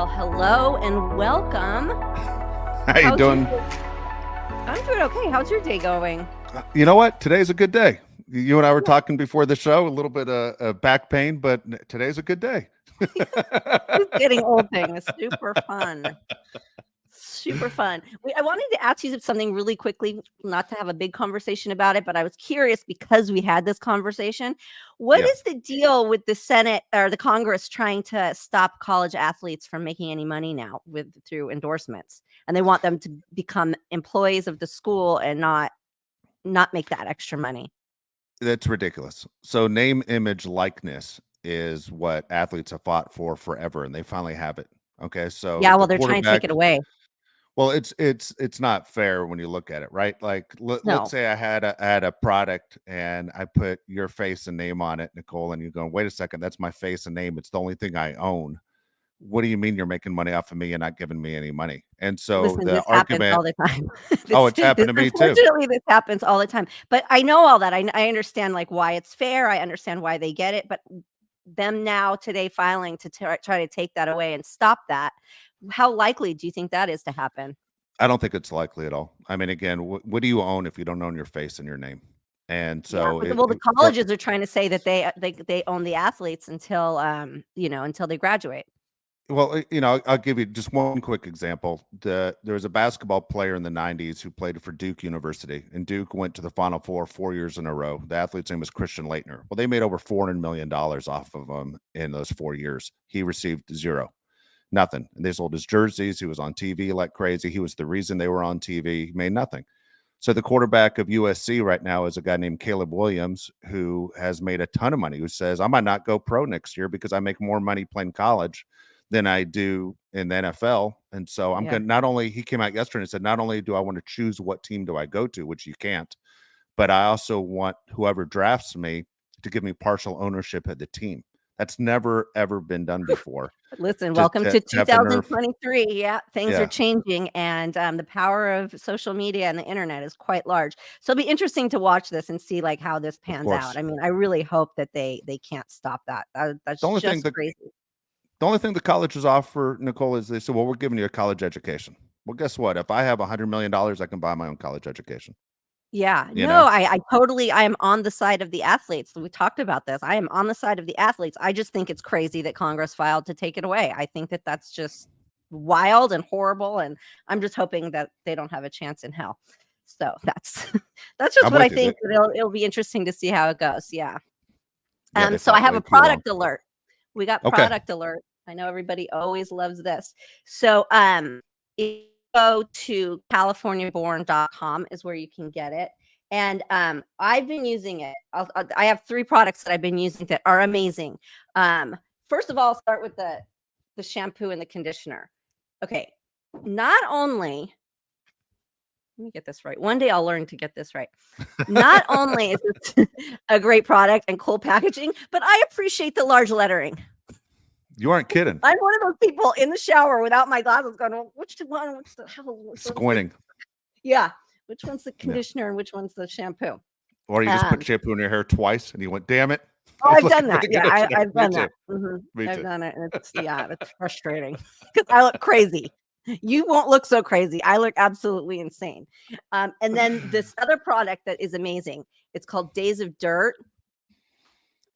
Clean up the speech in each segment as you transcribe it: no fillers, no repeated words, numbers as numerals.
Well, hello and welcome. How you How's your doing? day? I'm doing okay. How's your day going? You know what? Today's a good day. You and I were Yeah, talking before the show, a little bit of back pain, but today's a good day. just getting old thing is super fun. Super fun. I wanted to ask you something really quickly, not to have a big conversation about it, but I was curious because we had this conversation. What Yeah, is the deal with the Senate or the Congress trying to stop college athletes from making any money now with through endorsements? And they want them to become employees of the school and not make that extra money. that's ridiculous. So name, image, likeness is what athletes have fought for forever, and they finally have it. Okay, so Yeah, the well, they're trying to take quarterback. it away. Well, it's not fair when you look at it, right? Like let's No. say I had a product and I put your face and name on it, Nicole, and you're going, wait a second, that's my face and name. It's the only thing I own. What do you mean you're making money off of me and not giving me any money? And so Listen, the this happens argument, all the time. oh, This it's happened this to me too. unfortunately, this happens all the time, but I know all that. I understand, like, why it's fair, I understand why they get it, but them now today filing to try to take that away and stop that, how likely do you think that is to happen? I don't think it's likely at all. I mean, again, what do you own if you don't own your face and your name? And Yeah, so but the for colleges are trying to say that they own the athletes until, until they graduate. I'll give you just one quick example. There was a basketball player in the 90s who played for Duke University, and Duke went to the Final Four 4 years in a row. The athlete's name was Christian Laettner. Well, they made over $400 million off of him in those 4 years. He received zero. Nothing. And they sold his jerseys. He was on TV like crazy. He was the reason they were on TV. He made nothing. So the quarterback of USC right now is a guy named Caleb Williams who has made a ton of money, who says, I might not go pro next year because I make more money playing college than I do in the NFL. And so I'm Yeah. going to not only, he came out yesterday and said, not only do I want to choose what team do I go to, which you can't, but I also want whoever drafts me to give me partial ownership of the team. That's never, ever been done before. Listen, To, welcome to, to to have the nerve. 2023. Yeah, things are Yeah, changing, and the power of social media and the internet is quite large. So it'll be interesting to watch this and see like how this of pans out. course. I mean, I really hope that they can't stop that. The That's only thing just that crazy. The only thing the colleges offer, Nicole, is they say, well, we're giving you a college education. Well, guess what? If I have $100 million, I can buy my own college education. Yeah, You no, know, I am on the side of the athletes. We talked about this. I am on the side of the athletes. I just think it's crazy that Congress filed to take it away. I think that that's just wild and horrible, and I'm just hoping that they don't have a chance in hell. So that's that's just I'm what I with you. think. That it'll be interesting to see how it goes. Yeah. Yeah, they So I fought have way a too long. product alert. We got Okay. product alert. I know everybody always loves this. So if you go to californiaborn.com is where you can get it. And I've been using it. I have 3 products that I've been using that are amazing. First of all, I'll start with the shampoo and the conditioner. Okay. Not only let me get this right. One day I'll learn to get this right. Not only is this a great product and cool packaging, but I appreciate the large lettering. You aren't kidding. I'm one of those people in the shower without my glasses going, well, which one? What's the hell? Which one's the Squinting. yeah? Which one's the Yeah. conditioner and which one's the shampoo? Or you just put Um, shampoo in your hair twice and you went, damn it. oh, I'm I've done looking for that. the Yeah, conditioner. I've Me done too. that. Me I've too. done it, and it's frustrating because I look crazy. You won't look so crazy. I look absolutely insane. And then this other product that is amazing. It's called Days of Dirt.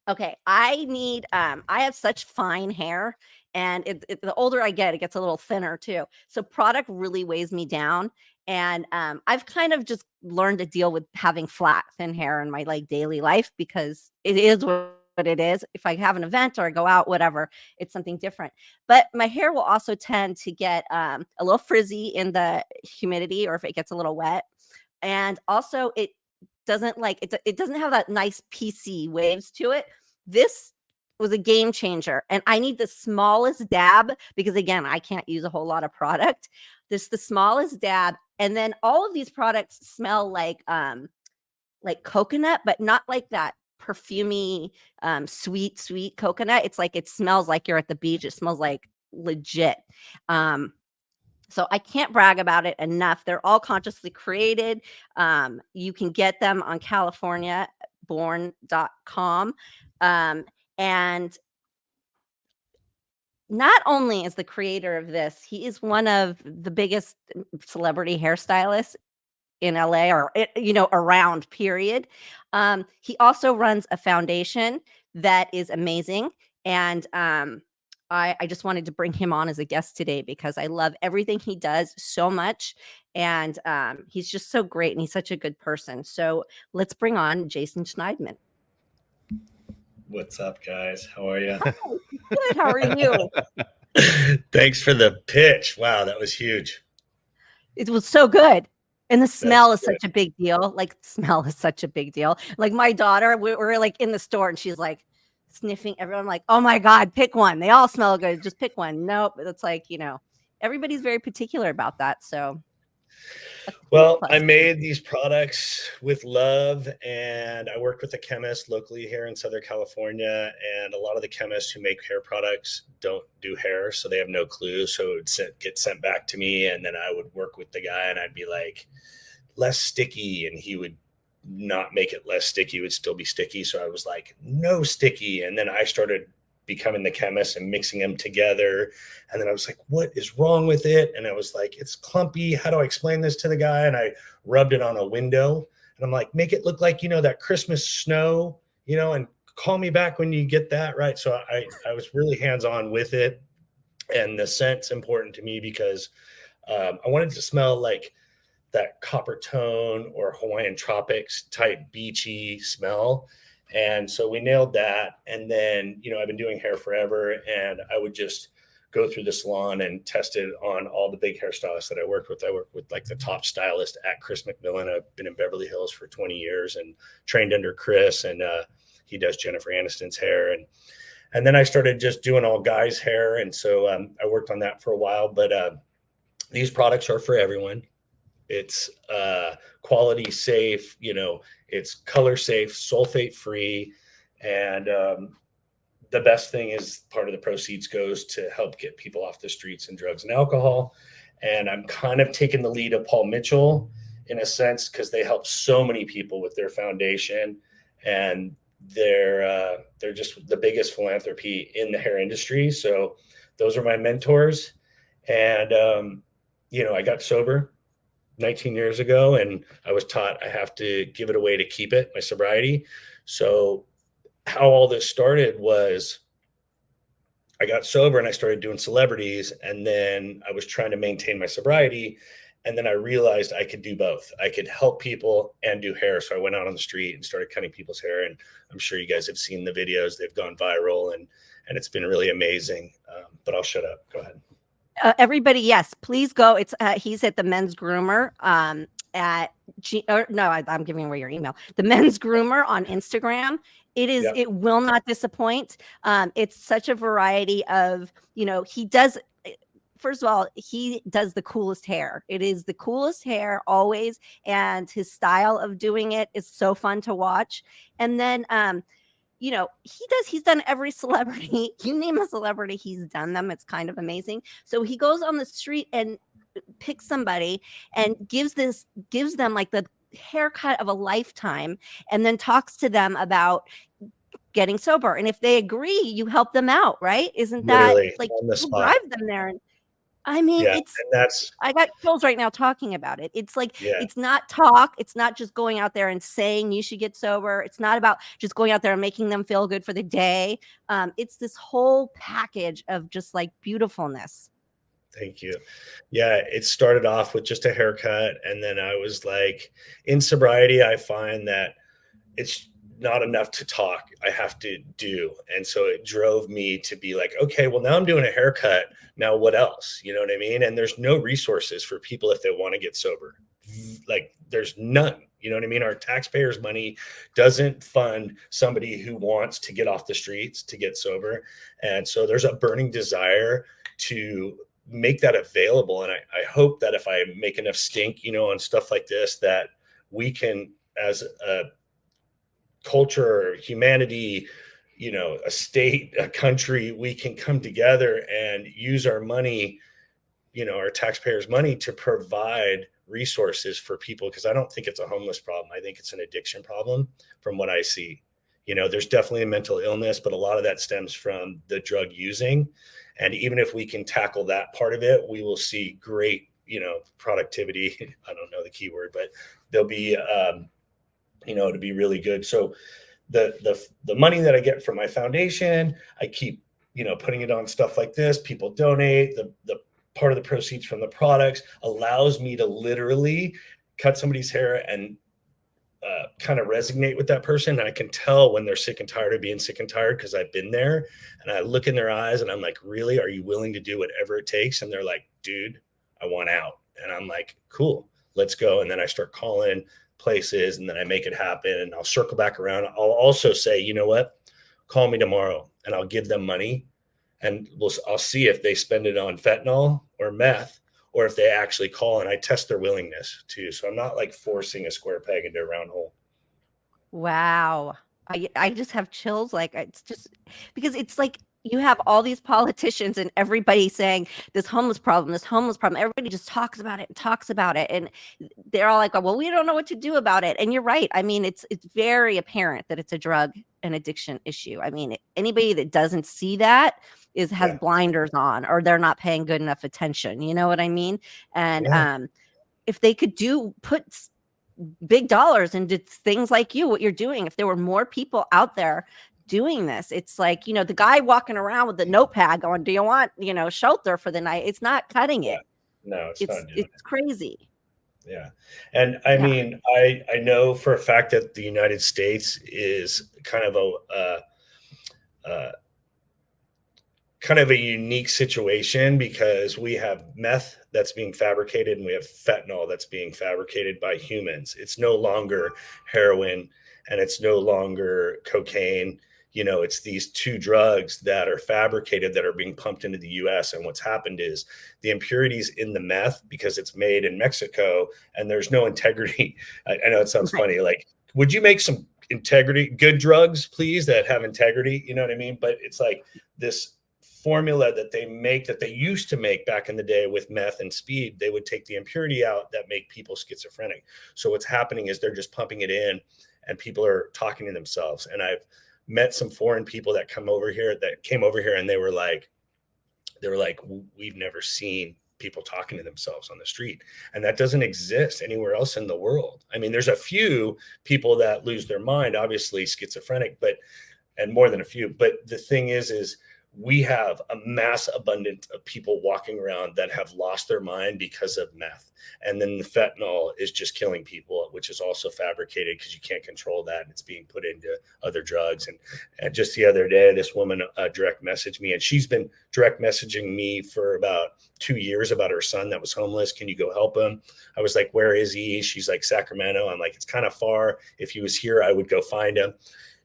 Okay, I have such fine hair and the older I get, it gets a little thinner too. So product really weighs me down and I've kind of just learned to deal with having flat thin hair in my like daily life because it is what it is. If I have an event or I go out, whatever, it's something different. But my hair will also tend to get a little frizzy in the humidity or if it gets a little wet. And also it doesn't like it doesn't have that nice PC waves to it. This was a game changer, and I need the smallest dab because again, I can't use a whole lot of product. This the smallest dab, and then all of these products smell like coconut, but not like that perfumey, sweet coconut. It's like it smells like you're at the beach. It smells like legit. Um, so I can't brag about it enough. They're all consciously created. You can get them on californiaborn.com. And not only is the creator of this, he is one of the biggest celebrity hairstylists in LA or around period. He also runs a foundation that is amazing. And I just wanted to bring him on as a guest today because I love everything he does so much. And he's just so great and he's such a good person. So let's bring on Jason Schneidman. What's up, guys? How are you? Good. How are you? Thanks for the pitch. Wow, that was huge. It was so good. And the smell is such a big deal. Like, smell is such a big deal. Like, my daughter, we're like in the store and she's like sniffing everyone, like, oh my God, pick one. They all smell good. Just pick one. Nope. It's like, everybody's very particular about that. So, well, I made these products with love, and I worked with a chemist locally here in Southern California. And a lot of the chemists who make hair products don't do hair, so they have no clue. So it would get sent back to me, and then I would work with the guy, and I'd be like, less sticky, and he would not make it less sticky. It would still be sticky. So I was like, no sticky. And then I started becoming the chemist and mixing them together. And then I was like, what is wrong with it? And I was like, it's clumpy. How do I explain this to the guy? And I rubbed it on a window and I'm like, make it look like, that Christmas snow, and call me back when you get that right. So I was really hands-on with it. And the scent's important to me because I wanted to smell like that copper tone or Hawaiian tropics type beachy smell. And so we nailed that. And then, I've been doing hair forever, and I would just go through the salon and test it on all the big hairstylists that I worked with. I worked with like the top stylist at Chris McMillan. I've been in Beverly Hills for 20 years and trained under Chris, and he does Jennifer Aniston's hair. And then I started just doing all guys' hair. And so I worked on that for a while, but these products are for everyone. It's quality safe, it's color safe, sulfate free. And the best thing is part of the proceeds goes to help get people off the streets and drugs and alcohol. And I'm kind of taking the lead of Paul Mitchell in a sense, because they help so many people with their foundation, and they're just the biggest philanthropy in the hair industry. So those are my mentors. And, I got sober 19 years ago, and I was taught I have to give it away to keep it, my sobriety. So how all this started was I got sober and I started doing celebrities, and then I was trying to maintain my sobriety. And then I realized I could do both. I could help people and do hair. So I went out on the street and started cutting people's hair. And I'm sure you guys have seen the videos. They've gone viral, and it's been really amazing. But I'll shut up. Go ahead. Everybody, yes, please go. It's he's at the Men's Groomer I'm giving away your email. The Men's Groomer on Instagram. It is. Yep. It will not disappoint. It's such a variety of. He does. First of all, he does the coolest hair. It is the coolest hair always, and his style of doing it is so fun to watch. And then he's done every celebrity. You name a celebrity, he's done them. It's kind of amazing. So he goes on the street and picks somebody and gives them like the haircut of a lifetime, and then talks to them about getting sober. And if they agree, you help them out, right? Isn't that like you drive them there? And I mean, I got chills right now talking about it. It's like, It's not talk. It's not just going out there and saying you should get sober. It's not about just going out there and making them feel good for the day. It's this whole package of just like beautifulness. Thank you. Yeah, it started off with just a haircut. And then I was like, in sobriety, I find that it's not enough to talk. I have to do. And so it drove me to be like, okay, well, now I'm doing a haircut. Now what else? You know what I mean? And there's no resources for people if they want to get sober. Like there's none. You know what I mean? Our taxpayers' money doesn't fund somebody who wants to get off the streets to get sober. And so there's a burning desire to make that available. And I hope that if I make enough stink, on stuff like this, that we can, as a culture, humanity, a state, a country, we can come together and use our money, our taxpayers' money to provide resources for people. Because I don't think it's a homeless problem. I think it's an addiction problem from what I see. There's definitely a mental illness, but a lot of that stems from the drug using. And even if we can tackle that part of it, we will see great, productivity. I don't know the keyword, but there'll be, to be really good. So the money that I get from my foundation, I keep, putting it on stuff like this. People donate. The part of the proceeds from the products allows me to literally cut somebody's hair and kind of resonate with that person. And I can tell when they're sick and tired of being sick and tired, because I've been there, and I look in their eyes and I'm like, really, are you willing to do whatever it takes? And they're like, dude, I want out. And I'm like, cool, let's go. And then I start calling places, and then I make it happen, and I'll circle back around. I'll also say, you know what, call me tomorrow, and I'll give them money, and I'll see if they spend it on fentanyl or meth, or if they actually call, and I test their willingness too. So I'm not like forcing a square peg into a round hole. Wow. I just have chills. Like, it's just because it's like you have all these politicians and everybody saying this homeless problem. Everybody just talks about it and talks about it. And they're all like, well, we don't know what to do about it. And you're right. I mean, it's very apparent that it's a drug and addiction issue. I mean, anybody that doesn't see that has blinders on, or they're not paying good enough attention. You know what I mean? And if they could put big dollars into things like what you're doing, if there were more people out there doing this, it's like, the guy walking around with the notepad going, do you want, shelter for the night? It's not cutting it. No, it's not doing it's crazy. Yeah. And I mean, I know for a fact that the United States is kind of a unique situation, because we have meth that's being fabricated and we have fentanyl that's being fabricated by humans. It's no longer heroin, and it's no longer cocaine. It's these two drugs that are fabricated that are being pumped into the US. And what's happened is the impurities in the meth, because it's made in Mexico and there's no integrity. I know it sounds funny. Like, would you make some good drugs, please, that have integrity? You know what I mean? But it's like this formula that they make, that they used to make back in the day with meth and speed. They would take the impurity out that make people schizophrenic. So what's happening is they're just pumping it in, and people are talking to themselves. And I've met some foreign people that came over here, and they were like, we've never seen people talking to themselves on the street. And that doesn't exist anywhere else in the world. I mean, there's a few people that lose their mind, obviously schizophrenic, and more than a few. But the thing is we have a mass abundance of people walking around that have lost their mind because of meth. And then the fentanyl is just killing people, which is also fabricated because you can't control that. And it's being put into other drugs. And just the other day, this woman direct messaged me, and she's been direct messaging me for about 2 years about her son that was homeless. Can you go help him? I was like, where is he? She's like, Sacramento. I'm like, it's kind of far. If he was here, I would go find him.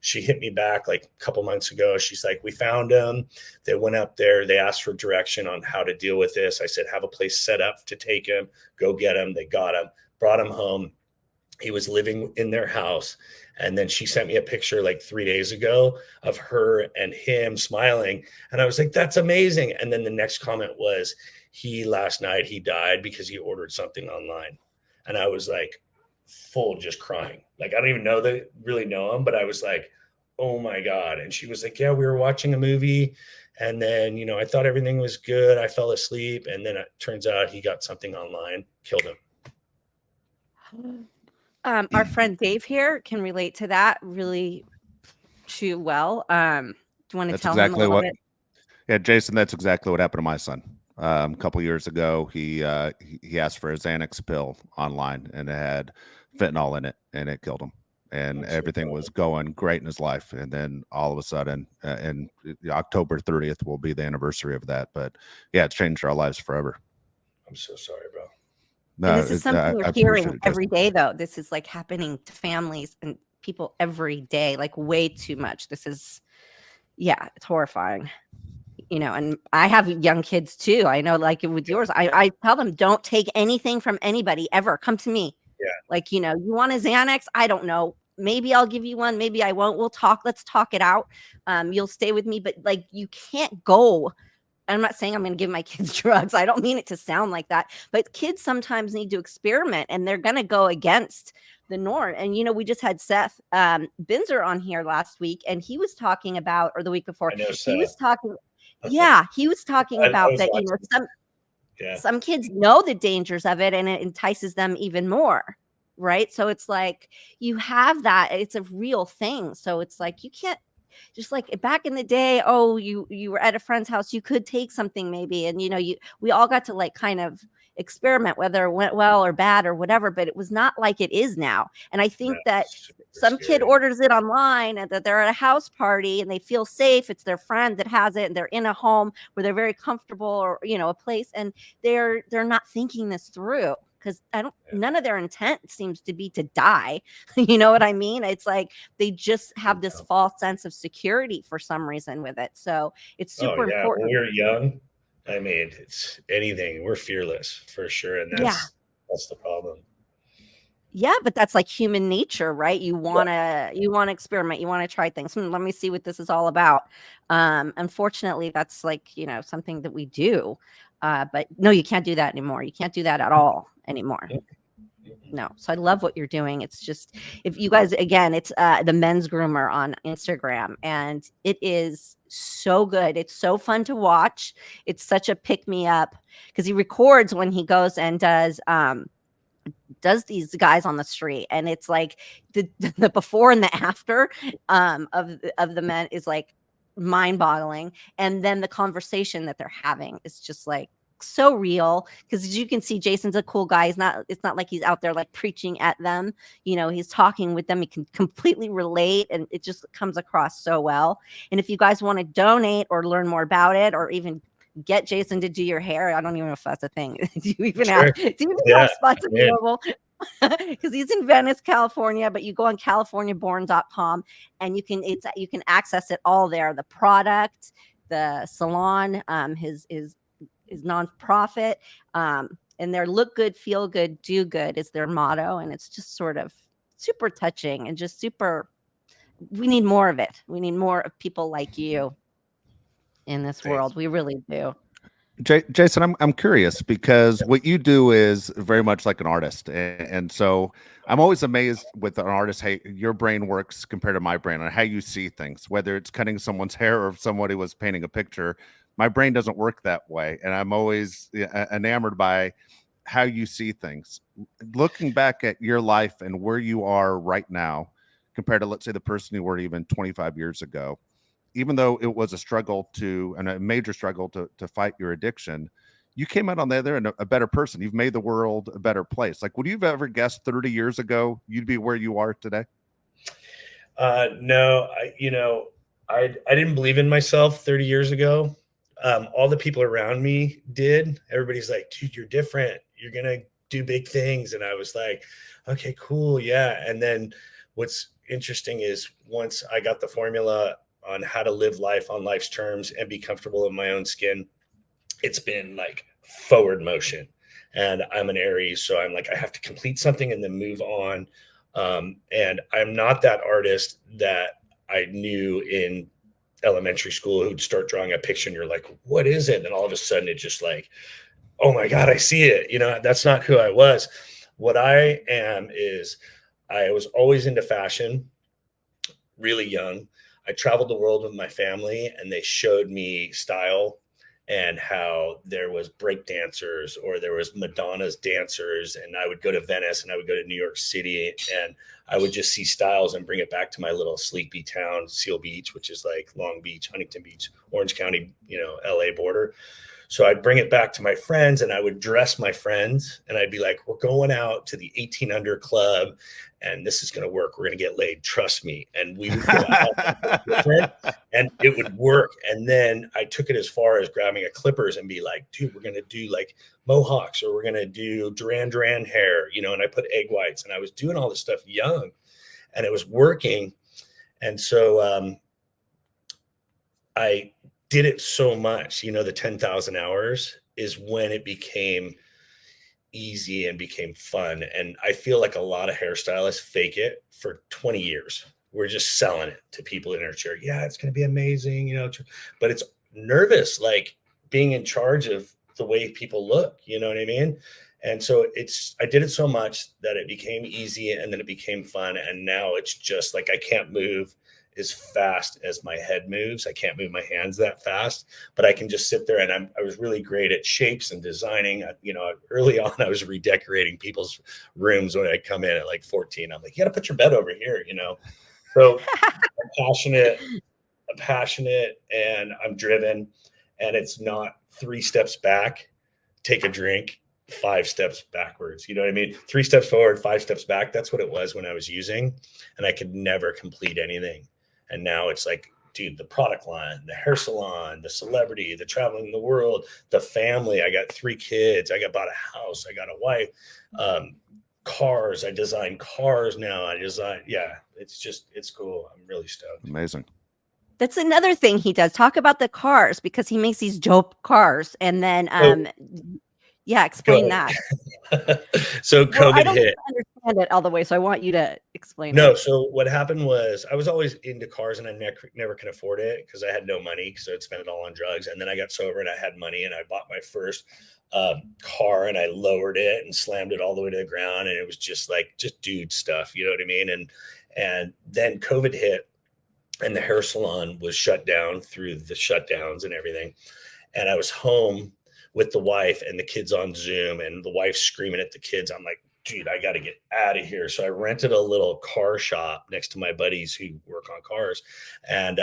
She hit me back like a couple months ago. She's like, we found him. They went up there. They asked for direction on how to deal with this. I said, have a place set up to take him. Go get him. They got him, brought him home. He was living in their house. And then she sent me a picture like 3 days ago of her and him smiling. And I was like, that's amazing. And then the next comment was, last night he died because he ordered something online. And I was like, full just crying. Like, I don't even really know him, but I was like, oh my God. And she was like, yeah, we were watching a movie. And then, I thought everything was good. I fell asleep. And then it turns out he got something online, killed him. Our friend Dave here can relate to that really too well. Do you want to tell him a little bit? Yeah, Jason, that's exactly what happened to my son. A couple years ago, he asked for a Xanax pill online, and it had fentanyl in it, and it killed him. And everything was going great in his life. And then all of a sudden, and October 30th will be the anniversary of that. But yeah, it's changed our lives forever. I'm so sorry, bro. No, this is something we're hearing every day, though. This is like happening to families and people every day, like way too much. This is, it's horrifying. And I have young kids too. I know, like with yours, I tell them, don't take anything from anybody ever. Come to me. Yeah. Like, you want a Xanax? I don't know. Maybe I'll give you one. Maybe I won't. We'll talk. Let's talk it out. You'll stay with me, but like, you can't go. I'm not saying I'm going to give my kids drugs. I don't mean it to sound like that, but kids sometimes need to experiment, and they're going to go against the norm. And we just had Seth Binzer on here last week, and he was talking about, or the week before, I know he was Seth. talking. Yeah, he was talking about that. Some kids know the dangers of it, and it entices them even more. Right. So it's like you have that. It's a real thing. So it's like you can't. Just like back in the day, you were at a friend's house, you could take something maybe, and we all got to like kind of experiment whether it went well or bad or whatever, but it was not like it is now. And I think that some kid orders it online and that they're at a house party and they feel safe. It's their friend that has it and they're in a home where they're very comfortable, or a place, and they're not thinking this through. Because none of their intent seems to be to die. You know what I mean? It's like they just have this false sense of security for some reason with it. So it's super important. When we were young, I mean, it's anything. We're fearless for sure. And that's the problem. Yeah, but that's like human nature, right? You want to experiment. You want to try things. Let me see what this is all about. Unfortunately, that's like, something that we do. But no, you can't do that anymore. You can't do that at all anymore. No. So I love what you're doing. It's just, if you guys, again, it's the Men's Groomer on Instagram, and it is so good. It's so fun to watch. It's such a pick me up because he records when he goes and does these guys on the street, and it's like the before and the after of the men is like mind-boggling, and then the conversation that they're having is just like so real, because as you can see, Jason's a cool guy. It's not like he's out there like preaching at them. He's talking with them. He can completely relate, and it just comes across so well. And if you guys want to donate or learn more about it, or even get Jason to do your hair, I don't even know if that's a thing. Do you even have spots available? Because he's in Venice, California, but you go on californiaborn.com and you can access it all there. The product, the salon, his nonprofit, and their look good, feel good, do good is their motto. And it's just sort of super touching and just super, we need more of it. We need more of people like you in this world. We really do. Jason, I'm curious, because what you do is very much like an artist. And so I'm always amazed with an artist, how your brain works compared to my brain, and how you see things, whether it's cutting someone's hair or if somebody was painting a picture. My brain doesn't work that way. And I'm always enamored by how you see things. Looking back at your life and where you are right now, compared to, let's say, the person you were even 25 years ago, even though it was a major struggle to fight your addiction, you came out on the other end a better person. You've made the world a better place. Like, would you have ever guessed 30 years ago you'd be where you are today? No, I didn't believe in myself 30 years ago. All the people around me did. Everybody's like, dude, you're different. You're going to do big things. And I was like, okay, cool. Yeah. And then what's interesting is once I got the formula on how to live life on life's terms and be comfortable in my own skin, it's been like forward motion. And I'm an Aries, so I'm like, I have to complete something and then move on. And I'm not that artist that I knew in elementary school who'd start drawing a picture and you're like, what is it? And then all of a sudden it's just like, oh my God, I see it. That's not who I was. What I am is I was always into fashion, really young. I traveled the world with my family, and they showed me style and how there was break dancers or there was Madonna's dancers. And I would go to Venice and I would go to New York City, and I would just see styles and bring it back to my little sleepy town, Seal Beach, which is like Long Beach, Huntington Beach, Orange County, LA border. So I'd bring it back to my friends, and I would dress my friends, and I'd be like, we're going out to the 18 under club, and this is going to work. We're going to get laid. Trust me. And we would go out different, and it would work. And then I took it as far as grabbing a clippers and be like, dude, we're going to do like mohawks, or we're going to do Duran Duran hair, and I put egg whites, and I was doing all this stuff young, and it was working. And so I did it so much, the 10,000 hours is when it became easy and became fun. And I feel like a lot of hairstylists fake it for 20 years. We're just selling it to people in our chair. Yeah, it's going to be amazing, but it's nervous, like being in charge of the way people look, you know what I mean? And so I did it so much that it became easy, and then it became fun. And now it's just like, I can't move as fast as my head moves. I can't move my hands that fast, but I can just sit there. And I was really great at shapes and designing. Early on, I was redecorating people's rooms when I come in at like 14. I'm like, you got to put your bed over here, So I'm passionate, and I'm driven, and it's not 3 steps back, take a drink, 5 steps backwards. You know what I mean? 3 steps forward, 5 steps back. That's what it was when I was using, and I could never complete anything. And now it's like, dude, the product line, the hair salon, the celebrity, the traveling the world, the family. I got 3 kids. I bought a house. I got a wife. Cars. I design cars now. It's cool. I'm really stoked. Amazing. That's another thing he does. Talk about the cars, because he makes these dope cars. And then, explain that. So COVID I don't hit. understand it all the way, so I want you to explain No, it. so what happened was, I was always into cars, and I never could afford it because I had no money, so I'd spend it all on drugs. And then I got sober and I had money, and I bought my first car, and I lowered it and slammed it all the way to the ground, and it was just dude stuff, you know what I mean? And then COVID hit, and the hair salon was shut down through the shutdowns and everything. And I was home with the wife and the kids on Zoom, and the wife screaming at the kids. I'm like, dude, I got to get out of here. So I rented a little car shop next to my buddies who work on cars. And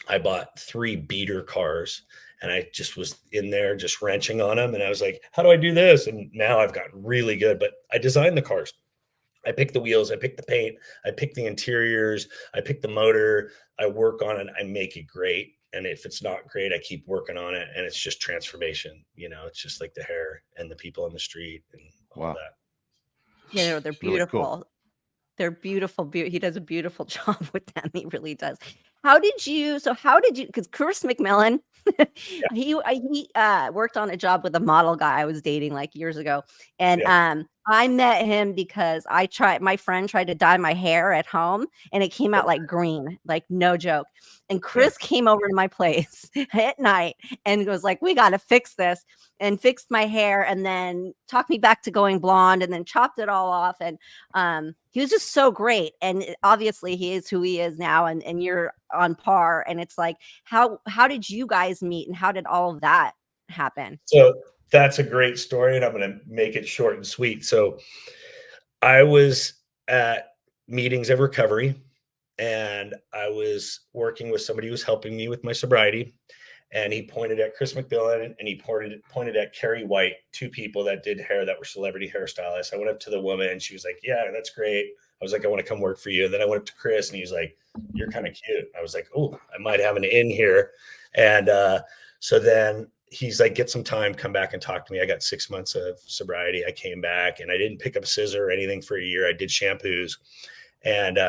I bought 3 beater cars, and I just was in there just wrenching on them. And I was like, how do I do this? And now I've gotten really good, but I designed the cars. I pick the wheels, I pick the paint, I pick the interiors, I pick the motor, I work on it, I make it great. And if it's not great, I keep working on it. And it's just transformation. It's just like the hair and the people on the street and all that. They're Really beautiful. cool. They're beautiful. He does a beautiful job with them. He really does. How did you, because Chris McMillan, he worked on a job with a model guy I was dating like years ago. And I met him because my friend tried to dye my hair at home, and it came out like green, like no joke. And Chris came over to my place at night and was like, we got to fix this, and fixed my hair, and then talked me back to going blonde, and then chopped it all off. And he was just so great. And obviously he is who he is now, and you're on par. And it's like, how did you guys meet, and how did all of that happen? So that's a great story, and I'm going to make it short and sweet. So I was at meetings of recovery, and I was working with somebody who was helping me with my sobriety. And he pointed at Chris McMillan, and he pointed at Carrie White, 2 people that did hair that were celebrity hairstylists. I went up to the woman, and she was like, yeah, that's great. I was like, I want to come work for you. And then I went up to Chris, and he was like, you're kind of cute. I was like, oh, I might have an in here. And so then he's like, get some time, come back and talk to me. I got 6 months of sobriety. I came back, and I didn't pick up a scissor or anything for a year. I did shampoos, and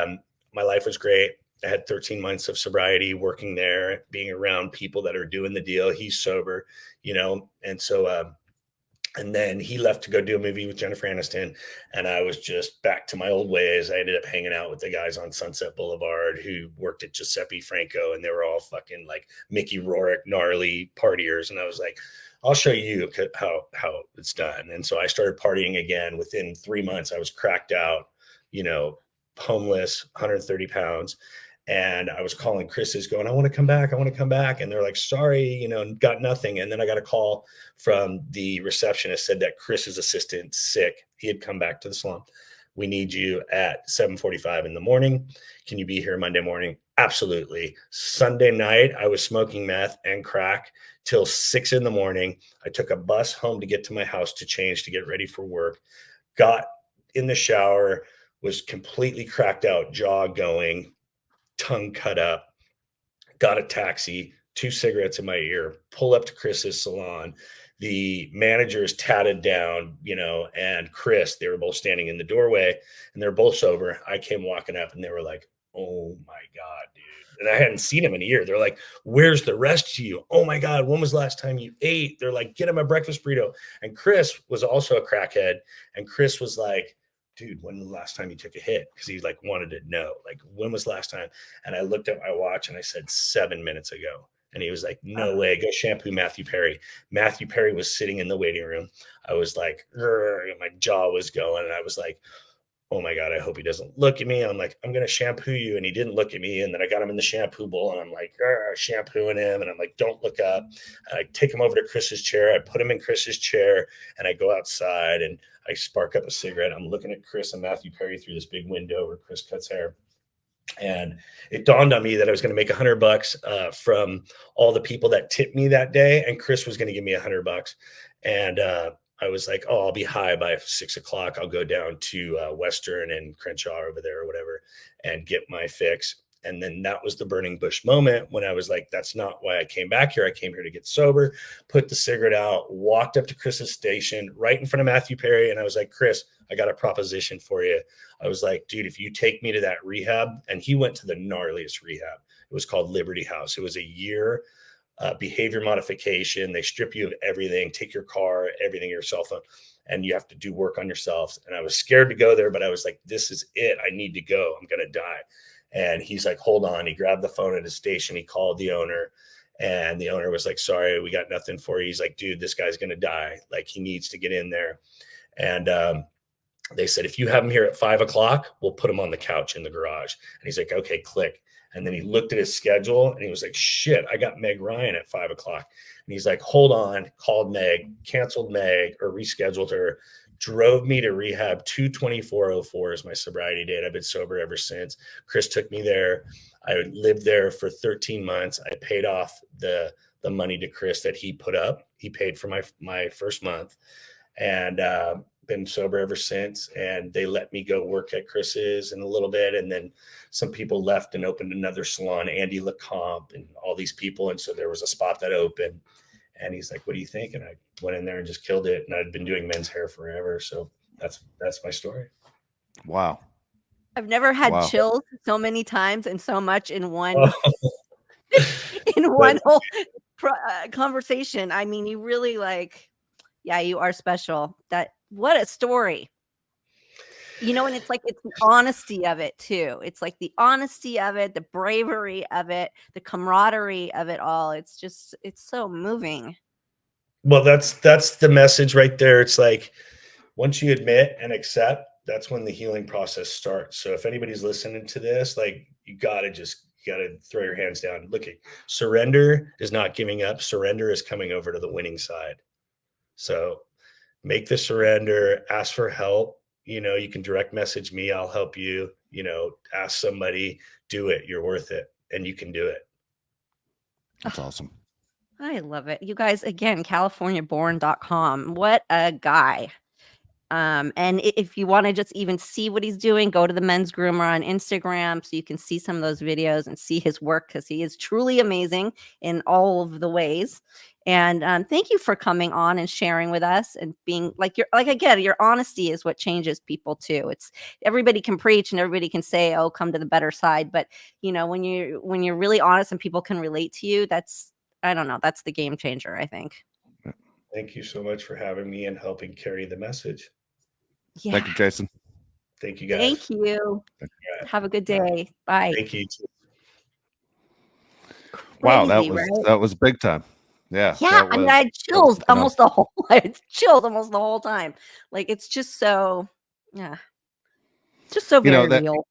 my life was great. I had 13 months of sobriety, working there, being around people that are doing the deal. He's sober, and so, and then he left to go do a movie with Jennifer Aniston, and I was just back to my old ways. I ended up hanging out with the guys on Sunset Boulevard who worked at Giuseppe Franco, and they were all fucking like Mickey Rourke, gnarly partiers. And I was like, I'll show you how it's done. And so I started partying again. Within 3 months, I was cracked out, homeless, 130 pounds. And I was calling Chris's going, I want to come back. And they're like, sorry, got nothing. And then I got a call from the receptionist, said that Chris's assistant sick. He had come back to the salon. We need you at 7:45 in the morning. Can you be here Monday morning? Absolutely. Sunday night, I was smoking meth and crack till 6 in the morning. I took a bus home to get to my house to change, to get ready for work. Got in the shower, was completely cracked out, jaw going, tongue cut up, got a taxi, 2 cigarettes in my ear, pull up to Chris's salon. The manager is tatted down, and Chris, they were both standing in the doorway, and they're both sober. I came walking up, and they were like, oh my God, dude. And I hadn't seen him in a year. They're like, where's the rest of you? Oh my God, when was the last time you ate? They're like, get him a breakfast burrito. And Chris was also a crackhead. And Chris was like, dude, when was the last time you took a hit? Because he wanted to know, when was the last time? And I looked at my watch, and I said 7 minutes ago. And he was like, no way, go shampoo Matthew Perry. Matthew Perry was sitting in the waiting room. I was like, my jaw was going. And I was like, oh my God, I hope he doesn't look at me. I'm like, I'm going to shampoo you. And he didn't look at me. And then I got him in the shampoo bowl and I'm like, shampooing him. And I'm like, don't look up. And I take him over to Chris's chair. I put him in Chris's chair and I go outside and I spark up a cigarette. I'm looking at Chris and Matthew Perry through this big window where Chris cuts hair. And it dawned on me that I was going to make $100 from all the people that tipped me that day. And Chris was going to give me $100. And, I was like, oh, I'll be high by 6 o'clock. I'll go down to Western and Crenshaw over there or whatever and get my fix. And then that was the burning bush moment when I was like, that's not why I came back here. I came here to get sober, put the cigarette out, walked up to Chris's station right in front of Matthew Perry. And I was like, Chris, I got a proposition for you. I was like, dude, if you take me to that rehab, and he went to the gnarliest rehab. It was called Liberty House. It was a year behavior modification. They strip you of everything, take your car, everything, your cell phone, and you have to do work on yourself. And I was scared to go there, but I was like, this is it. I need to go. I'm going to die. And he's like, hold on. He grabbed the phone at his station. He called the owner and the owner was like, sorry, we got nothing for you. He's like, dude, this guy's going to die. Like he needs to get in there. And, they said, if you have him here at 5 o'clock, we'll put him on the couch in the garage. And he's like, okay, click. And then he looked at his schedule and he was like, shit, I got Meg Ryan at 5 o'clock. And he's like, hold on, called Meg, canceled Meg or rescheduled her, drove me to rehab. 2/24/04 is my sobriety date. I've been sober ever since. Chris took me there. I lived there for 13 months. I paid off the money to Chris that he put up. He paid for my first month and been sober ever since. And they let me go work at Chris's in a little bit. And then some people left and opened another salon, Andy LeComp and all these people. And so there was a spot that opened and he's like, what do you think? And I went in there and just killed it. And I'd been doing men's hair forever. So that's my story. Wow. I've never had chills so many times and so much in one in one whole conversation. I mean, you really yeah, you are special. What a story. You know, and it's like it's the honesty of it too. It's like the honesty of it, the bravery of it, the camaraderie of it all. It's so moving. Well, that's the message right there. It's like once you admit and accept, that's when the healing process starts. So if anybody's listening to this, like you gotta throw your hands down. Look, surrender is not giving up. Surrender is coming over to the winning side. So make the surrender, ask for help. You know, you can direct message me. I'll help you, ask somebody, do it. You're worth it. And you can do it. That's awesome. I love it. You guys, again, CaliforniaBorn.com. What a guy. And if you want to just even see what he's doing, go to the Men's Groomer on Instagram so you can see some of those videos and see his work because he is truly amazing in all of the ways. And thank you for coming on and sharing with us and being again, your honesty is what changes people too. It's everybody can preach and everybody can say, oh, come to the better side. But when you're really honest and people can relate to you, that's the game changer, I think. Thank you so much for having me and helping carry the message. Yeah. Thank you, Jason. Thank you, guys. Thank you. Have a good day. Bye. Thank you. Wow, that was big time. Yeah. Yeah, I had chills almost the whole time. Like it's just so, yeah, just so very real.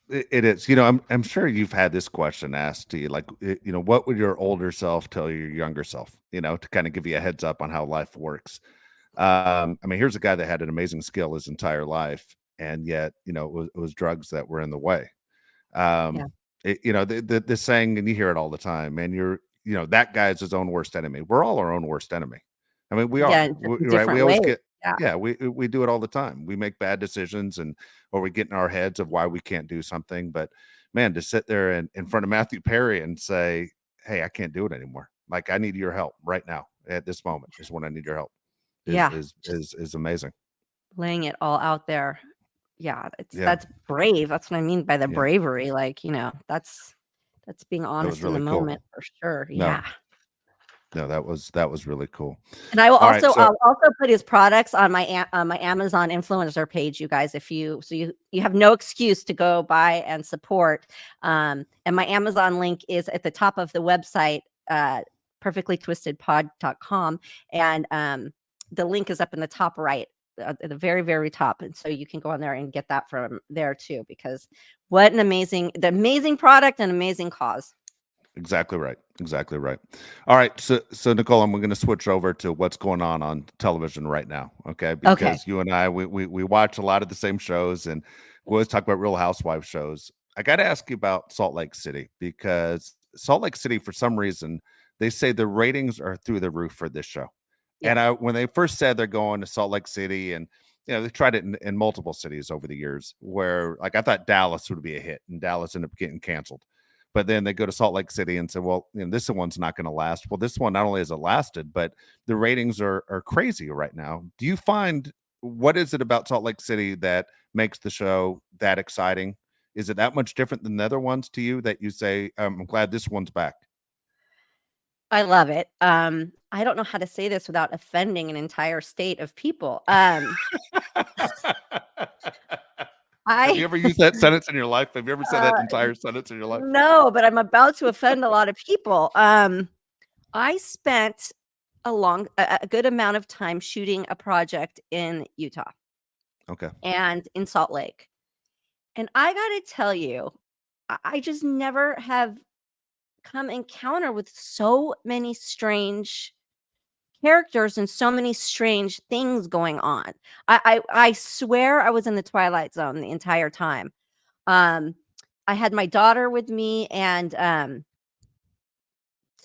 It is. I'm sure you've had this question asked to you, like, what would your older self tell your younger self, to kind of give you a heads up on how life works. I mean, here's a guy that had an amazing skill his entire life, and yet, it was drugs that were in the way. The saying, and you hear it all the time, man, that guy is his own worst enemy. We're all our own worst enemy. I mean, we are, right? We always get, we do it all the time. We make bad decisions or we get in our heads of why we can't do something. But man, to sit there in front of Matthew Perry and say, hey, I can't do it anymore. Like, I need your help right now at this moment is when I need your help. Is amazing. Laying it all out there. Yeah. That's brave. That's what I mean by the bravery. Like, that's being honest in the moment for sure. No. Yeah. No, that was really cool. And I will All right, also so I'll also put his products on my Amazon influencer page, you guys. If you you have no excuse to go buy and support. And my Amazon link is at the top of the website, perfectlytwistedpod.com, and the link is up in the top right, at the very very top, and so you can go on there and get that from there too. Because what an amazing product and amazing cause. exactly right. Exactly right. All right. So Nicole, I'm going to switch over to what's going on television right now. Okay. Okay. Because you and I, we watch a lot of the same shows, and we always talk about Real Housewives shows. I got to ask you about Salt Lake City, because Salt Lake City, for some reason, they say the ratings are through the roof for this show. Yeah. And when they first said they're going to Salt Lake City, and they tried it in multiple cities over the years, where like I thought Dallas would be a hit, and Dallas ended up getting canceled. But then they go to Salt Lake City and say, well, this one's not going to last. Well, this one not only has it lasted, but the ratings are crazy right now. Do you find, what is it about Salt Lake City that makes the show that exciting? Is it that much different than the other ones to you that you say, I'm glad this one's back? I love it. I don't know how to say this without offending an entire state of people. Have you ever used that sentence in your life? Have you ever said that Uh, entire sentence in your life? no, but I'm about to offend a lot of people. I spent a good amount of time shooting a project in Utah Okay. and in Salt Lake. And I got to tell you, I just never have come encounter with so many strange characters and so many strange things going on. I swear I was in the Twilight Zone the entire time. I had my daughter with me, and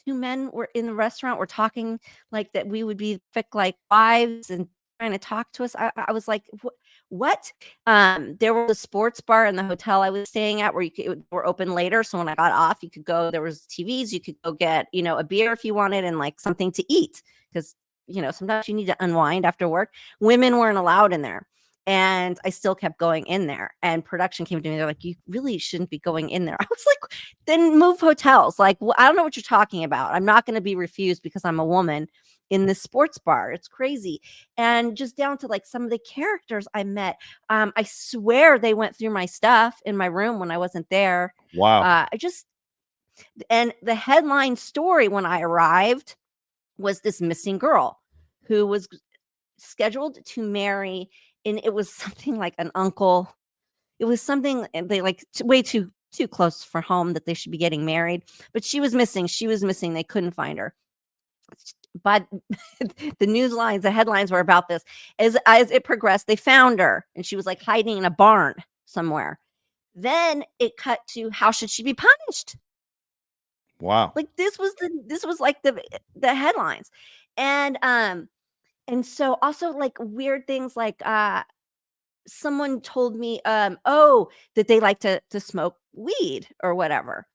two men were in the restaurant. We're talking like that we would be like wives and trying to talk to us. I was like, what? There was a sports bar in the hotel I was staying at where were open later. So when I got off, you could go. There was TVs. You could go get a beer if you wanted, and like something to eat, because sometimes you need to unwind after work. Women weren't allowed in there. And I still kept going in there, and production came to me. They're like, you really shouldn't be going in there. I was like, then move hotels. Like, I don't know what you're talking about. I'm not going to be refused because I'm a woman in this sports bar. It's crazy. And just down to like some of the characters I met. I swear they went through my stuff in my room when I wasn't there. Wow. And the headline story when I arrived was this missing girl who was scheduled to marry, and it was something like an uncle. It was something, and they like way too close for home that they should be getting married. But she was missing. They couldn't find her. But the headlines were about this. As it progressed, they found her, and she was like hiding in a barn somewhere. Then it cut to, how should she be punished? Wow. Like this was like the headlines. And so also like weird things like someone told me that they like to smoke weed or whatever.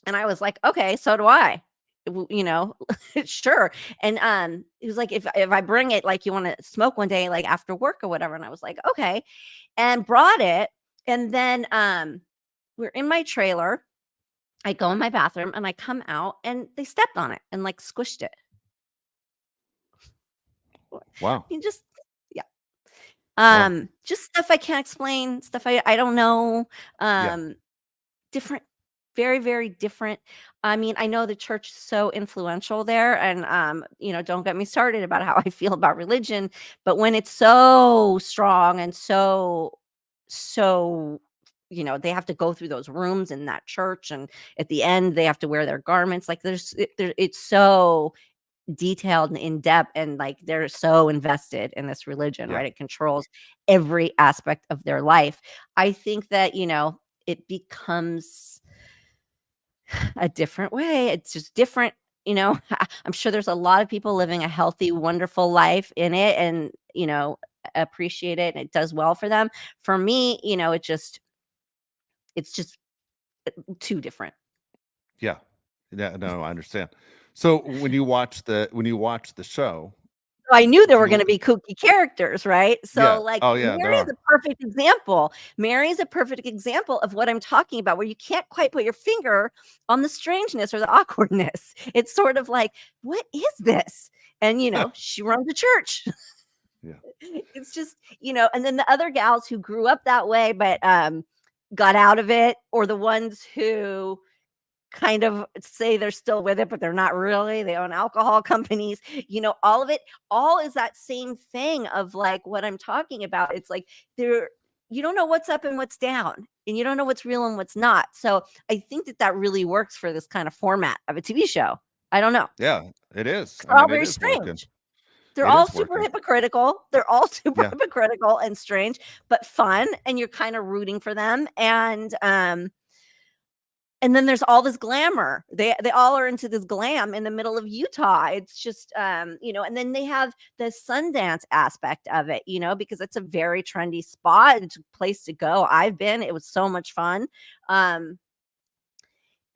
And I was like, okay, so do I. Sure. And he was like, if I bring it, like, you want to smoke one day, like after work or whatever. And I was like, okay, and brought it. And then we're in my trailer. I go in my bathroom and I come out, and they stepped on it and like squished it. Wow. Just yeah. Wow. Just stuff I can't explain, stuff I don't know. Yeah. Different, very, very different. I mean, I know the church is so influential there, and don't get me started about how I feel about religion, but when it's so strong and so they have to go through those rooms in that church, and at the end they have to wear their garments, like it's so detailed and in depth, and like they're so invested in this religion, Yeah. right? It controls every aspect of their life. I think that it becomes a different way. It's just different. I'm sure there's a lot of people living a healthy, wonderful life in it, and appreciate it, and it does well for them. For me, it's just too different. Yeah. Yeah. No, I understand. So when you watch the show, I knew there were You- going to be kooky characters, right? So Yeah. like Oh, yeah, there Mary is are. a perfect example. Mary is a perfect example of what I'm talking about, where you can't quite put your finger on the strangeness or the awkwardness. It's sort of like, what is this? And she runs a church. Yeah. It's just, and then the other gals who grew up that way but got out of it, or the ones who kind of say they're still with it, but they're not really. They own alcohol companies, all of it, all is that same thing of like what I'm talking about. It's like you don't know what's up and what's down, and you don't know what's real and what's not. So I think that really works for this kind of format of a TV show. I don't know. Yeah, it is. They're all It very is working. strange. They're It all is super working. hypocritical. They're all super Yeah. hypocritical and strange, but fun, and you're kind of rooting for them. And then there's all this glamour. They all are into this glam in the middle of Utah. It's just and then they have the Sundance aspect of it, because it's a very trendy spot. It's a place to go. I've been. It was so much fun.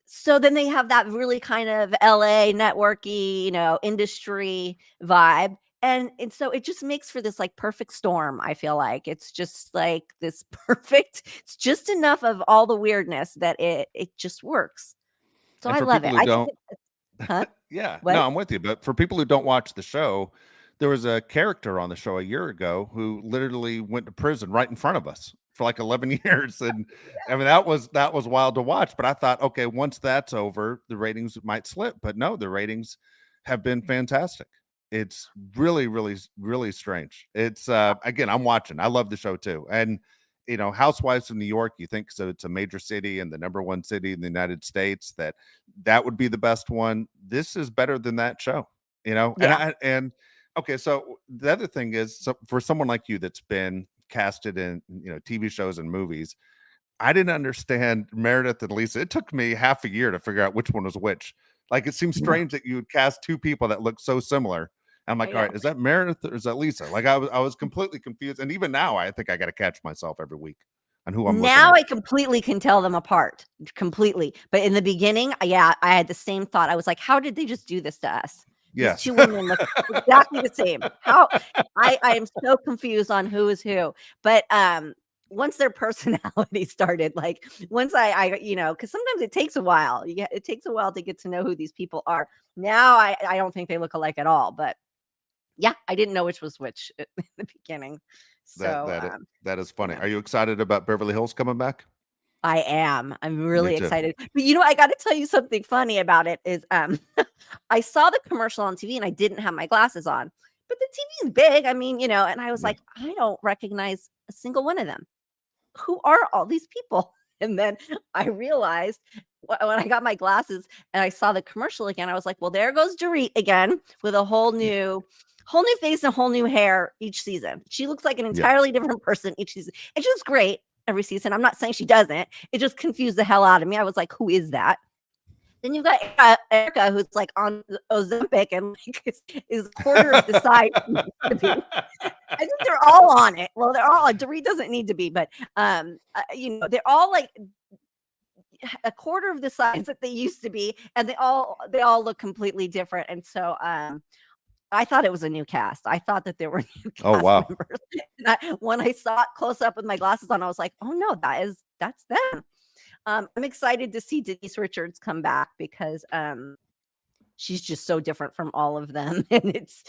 So then they have that really kind of LA networky, industry vibe. And so it just makes for this like perfect storm. I feel like it's just like this perfect, it's just enough of all the weirdness that it just works. So And I for love people it. who I think don't, huh? yeah, What? no, I'm with you. But for people who don't watch the show, there was a character on the show a year ago who literally went to prison right in front of us for like 11 years. And I mean, that was wild to watch. But I thought, okay, once that's over, the ratings might slip. But no, the ratings have been fantastic. It's really, really, really strange. It's again, I'm watching. I love the show too. And Housewives of New York, you think so it's a major city and the #1 city in the United States, that would be the best one. This is better than that show, Yeah. and okay, so the other thing is, so for someone like you that's been casted in, TV shows and movies, I didn't understand Meredith and Lisa. It took me half a year to figure out which one was which. Like, it seems Yeah. strange that you would cast two people that look so similar. I'm I like, all right, know. is that Meredith or is that Lisa? Like, I was completely confused. And even now, I think I got to catch myself every week on who I'm looking Now at. I completely can tell them apart, completely. But in the beginning, yeah, I had the same thought. I was like, how did they just do this to us? These Yes. two women look exactly the same. How I am so confused on who is who. But once their personality started, like once I because sometimes it takes a while. It takes a while to get to know who these people are. Now I don't think they look alike at all. But yeah, I didn't know which was which in the beginning. So that is funny. know. Are you excited about Beverly Hills coming back? I am. I'm Me really too. excited. But I got to tell you something funny about it is I saw the commercial on TV and I didn't have my glasses on. But the TV is big. I mean, and I was Yeah. like, I don't recognize a single one of them. Who are all these people? And then I realized when I got my glasses and I saw the commercial again, I was like, well, there goes Dorit again with a whole new face and whole new hair each season. She looks like an Yeah. entirely different person each season. And she looks great every season. I'm not saying she doesn't. It just confused the hell out of me. I was like, who is that? Then you've got Erica, who's like on Ozempic and like is a quarter of the size she used to be. I think they're all on it. Well, they're all. Dorit doesn't need to be, but they're all like a quarter of the size that they used to be, and they all look completely different. And so I thought it was a new cast. I thought that there were new cast Oh, wow. members. And when I saw it close up with my glasses on, I was like, oh no, that's them. I'm excited to see Denise Richards come back because she's just so different from all of them. And it's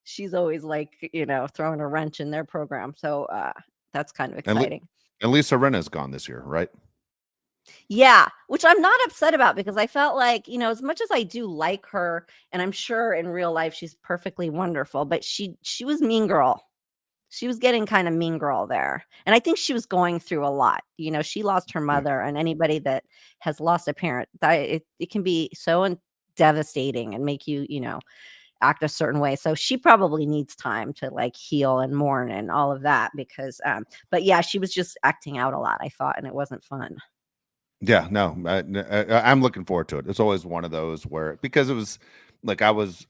she's always like, throwing a wrench in their program. So that's kind of exciting. And Lisa Rinna's gone this year, right? Yeah, which I'm not upset about because I felt like, as much as I do like her, and I'm sure in real life she's perfectly wonderful, but she was mean girl. She was getting kind of mean girl there. And I think she was going through a lot. She lost her mother, and anybody that has lost a parent, it can be so devastating and make you, act a certain way. So she probably needs time to like heal and mourn and all of that because but yeah, she was just acting out a lot, I thought, and it wasn't fun. Yeah, no, I'm looking forward to it. It's always one of those where, because it was like I was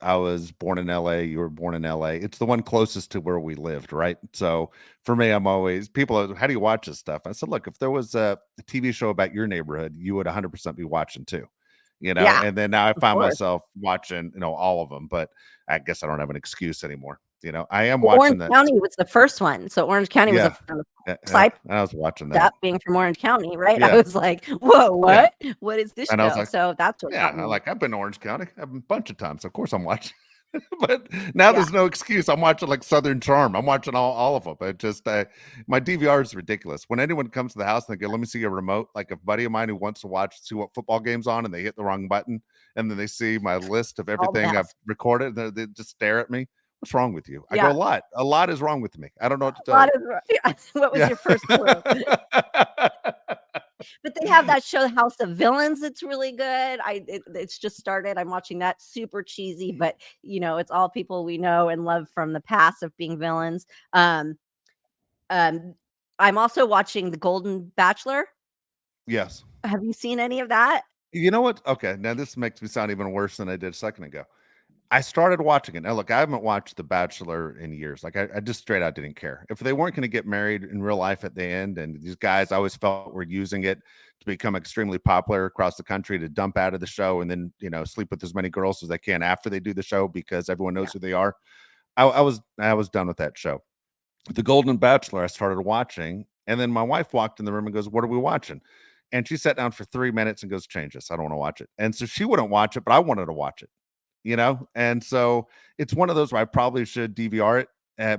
born in LA, you were born in LA. It's the one closest to where we lived, right? So for me, I'm always, people are, how do you watch this stuff? I said, look, if there was a TV show about your neighborhood, you would 100% be watching too. Yeah, and then now I of find course. myself watching, all of them, but I guess I don't have an excuse anymore. I am Well, watching Orange that. County was the first one. So Orange County was Yeah. the first. Yeah, I I was watching up that. being from Orange County, right? I Yeah. was like, whoa, Yeah. what? What is this And I was show? like, So that's what yeah, got me. I've been to Orange County a bunch of times. Of course I'm watching. But now Yeah. there's no excuse. I'm watching like Southern Charm. I'm watching all of them. It just my DVR is ridiculous. When anyone comes to the house and they go, "Let me see your remote," like a buddy of mine who wants to see what football game's on, and they hit the wrong button, and then they see my list of All the everything I've house. recorded, they just stare at me. What's wrong with you? I go, Yeah. a lot. A lot is wrong with me. I don't know what to A tell lot you. of what was Yeah. your first clue? But they have that show House of Villains. It's really good. It's just started. I'm watching that. Super cheesy, but it's all people we know and love from the past of being villains. Um, I'm also watching The Golden Bachelor. Yes. Have you seen any of that? You know what? Okay, now this makes me sound even worse than I did a second ago. I started watching it. Now, look, I haven't watched The Bachelor in years. Like, I just straight out didn't care. If they weren't going to get married in real life at the end, and these guys I always felt were using it to become extremely popular across the country to dump out of the show and then, sleep with as many girls as they can after they do the show because everyone knows Yeah. who they are. I was done with that show. The Golden Bachelor, I started watching, and then my wife walked in the room and goes, "What are we watching?" And she sat down for 3 minutes and goes, "Change this. I don't want to watch it." And so she wouldn't watch it, but I wanted to watch it. And so it's one of those where I probably should DVR it,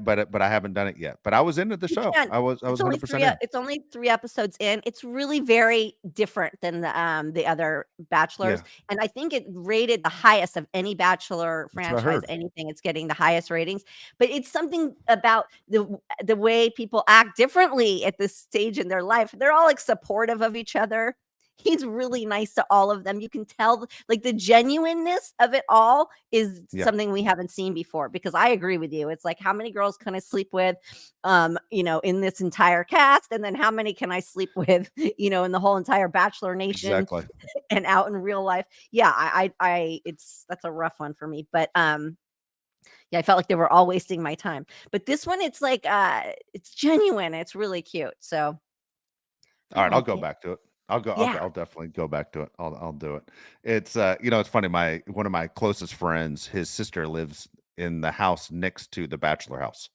but I haven't done it yet. But I was into the You show. can. I was 100% in. It's only 3 episodes in. It's really very different than the other Bachelors, Yeah, and I think it rated the highest of any Bachelor that's what I franchise, heard. anything, it's getting the highest ratings, but it's something about the way people act differently at this stage in their life. They're all, like, supportive of each other. He's really nice to all of them. You can tell, like, the genuineness of it all is Yeah, something we haven't seen before, because I agree with you. It's like, how many girls can I sleep with, in this entire cast? And then how many can I sleep with, in the whole entire Bachelor Nation exactly. and out in real life? Yeah, that's a rough one for me. But yeah, I felt like they were all wasting my time. But this one, it's like it's genuine. It's really cute. So I All right, I'll like go it. back to it. I'll Yeah. I'll definitely go back to it. I'll do it. It's it's funny. My one of my closest friends, his sister lives in the house next to the bachelor house.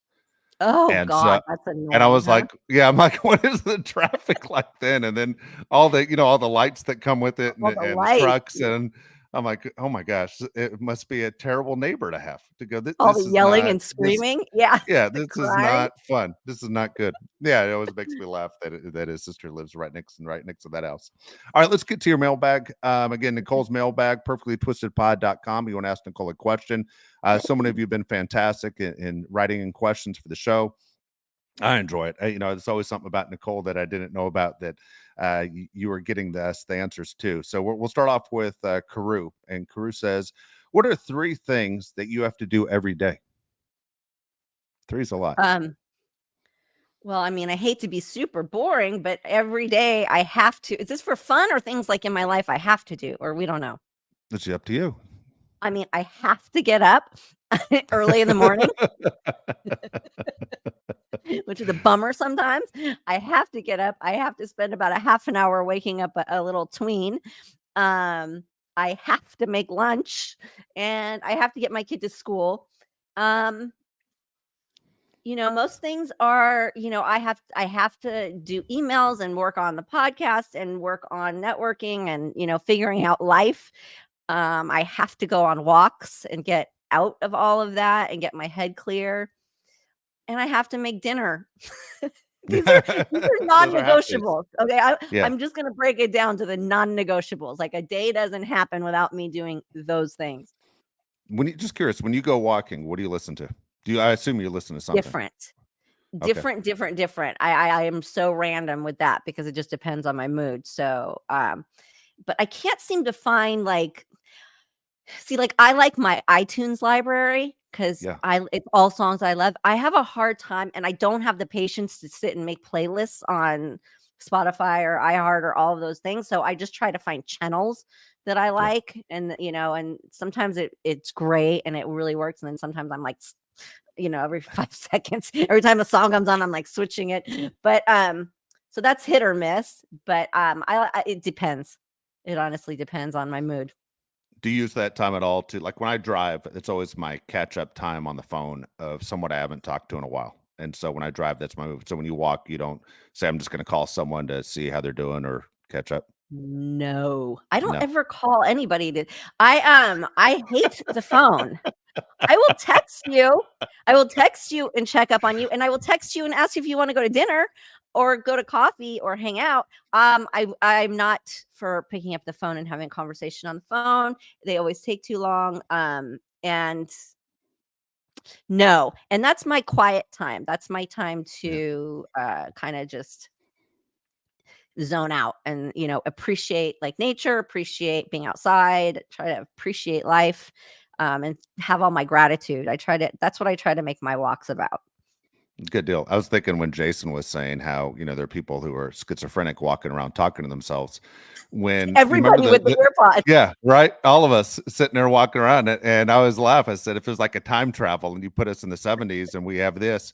Oh And God, so that's and I annoying, was huh? like, yeah, I'm like, what is the traffic like then? And then all the lights that come with it All the and the lights, trucks. And I'm like, oh my gosh, it must be a terrible neighbor to have to go. This, all this the is yelling not and this. screaming. Yeah, Yeah, the this is crying. not fun. This is not good. Yeah, it always makes me laugh that his sister lives right next to that house. All right, let's get to your mailbag. Again, Nicole's mailbag, perfectlytwistedpod.com. You want to ask Nicole a question. So many of you have been fantastic in writing in questions for the show. I enjoy it. There's always something about Nicole that I didn't know about that you were getting the answers to. So we'll start off with Karu. And Karu says, what are 3 things that you have to do every day? 3 is a lot. Well, I mean, I hate to be super boring, but every day I have to. Is this for fun or things like in my life I have to do, or we don't know? It's up to you. I mean, I have to get up early in the morning, which is a bummer sometimes. I have to get up. I have to spend about a half an hour waking up a little tween. Um, I have to make lunch, and I have to get my kid to school. Um, most things are, I have to do emails and work on the podcast and work on networking and, figuring out life. I have to go on walks and get out of all of that and get my head clear. And I have to make dinner. These are Those are half days. non-negotiables. Okay. Yeah. I'm just gonna break it down to the non-negotiables. Like, a day doesn't happen without me doing those things. Just curious, when you go walking, what do you listen to? I assume you listen to something? Different. Okay. Different. I am so random with that because it just depends on my mood. So, but I can't seem to find, like, see, like, I like my iTunes library because Yeah. it's all songs I love. I have a hard time, and I don't have the patience to sit and make playlists on Spotify or iHeart or all of those things. So I just try to find channels that I Yeah. like, and and sometimes it's great and it really works, and then sometimes I'm like, every 5 seconds, every time a song comes on, I'm like switching it. But so that's hit or miss. But it depends. It honestly depends on my mood. Do you use that time at all to, like, when I drive, it's always my catch up time on the phone of someone I haven't talked to in a while. And so when I drive, that's my move. So when you walk, you don't say, I'm just going to call someone to see how they're doing or catch up. No, I don't No. ever call anybody to. I hate the phone. I will text you. I will text you and check up on you, and I will text you and ask if you want to go to dinner or go to coffee or hang out. I'm not for picking up the phone and having a conversation on the phone. They always take too long. And no, and that's my quiet time. That's my time Yeah. to kind of just zone out and appreciate like nature, appreciate being outside, try to appreciate life, and have all my gratitude. That's what I try to make my walks about. Good deal. I was thinking when Jason was saying how, there are people who are schizophrenic walking around talking to themselves. When you remember Everybody with the earpods. yeah, right. All of us sitting there walking around and I always laugh. I said, if it was like a time travel and you put us in the 70s and we have this,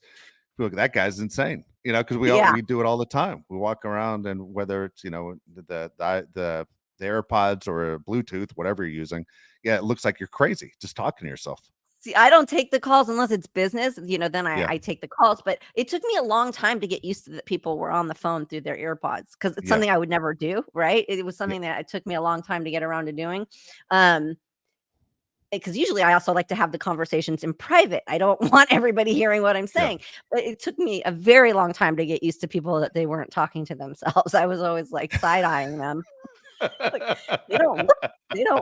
look, that guy's insane, because Yeah. we do it all the time. We walk around and whether it's, the AirPods or Bluetooth, whatever you're using. Yeah, it looks like you're crazy just talking to yourself. See, I don't take the calls unless it's business, then Yeah. I take the calls, but it took me a long time to get used to that people were on the phone through their earpods because it's Yeah. something I would never do, right? It was something that it took me a long time to get around to doing. Because usually I also like to have the conversations in private. I don't want everybody hearing what I'm saying. But it took me a very long time to get used to people that they weren't talking to themselves. I was always like side-eyeing them. Like, they don't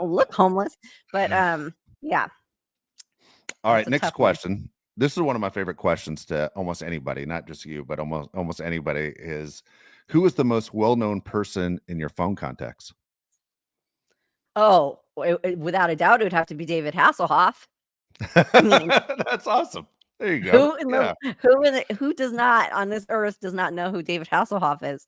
look homeless. But yeah. All right, That's a next tough one. question. This is one of my favorite questions to almost anybody, not just you, but almost anybody is, who is the most well-known person in your phone contacts? Oh, without a doubt, it would have to be David Hasselhoff. mean- That's awesome. There you go. Who does not on this earth does not know who David Hasselhoff is?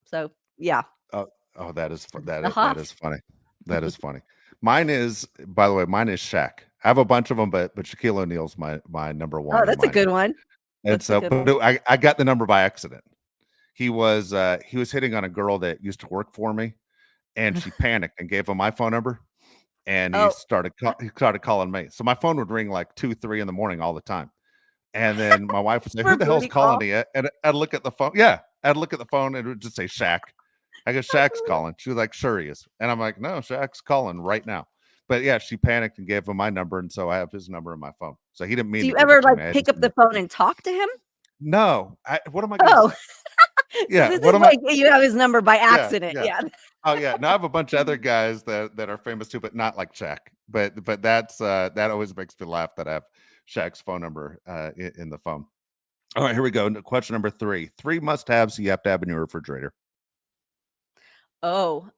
So yeah. Oh, that is that Hoff. is funny. That is funny. Mine is, by the way, Shaq. I have a bunch of them, but Shaquille O'Neal's my number one. Oh, that's a good one. And That's a so, good but I got the number by accident. He was hitting on a girl that used to work for me, and she panicked and gave him my phone number, and he Oh. started calling me. So my phone would ring like 2, 3 in the morning all the time. And then my wife would say, For "Who the hell's booty calling call? you?" And I'd look at the phone. Yeah, I'd look at the phone and it would just say Shaq. I go, "Shaq's calling." She was like, "Sure he is." And I'm like, "No, Shaq's calling right now." But yeah, she panicked and gave him my number, and so I have his number in my phone. So he didn't mean Do to you give ever it to like me. I pick just up the phone and talk to him? No. What am I going to Oh, say? so Yeah, this what is am I? like you have his number by accident. yeah. Yeah. Oh yeah. Now I have a bunch of other guys that are famous too, but not like Shaq. But that's that always makes me laugh that I have Shaq's phone number in the phone. All right, here we go. Question number 3. 3 must-haves you have to have in your refrigerator. Oh,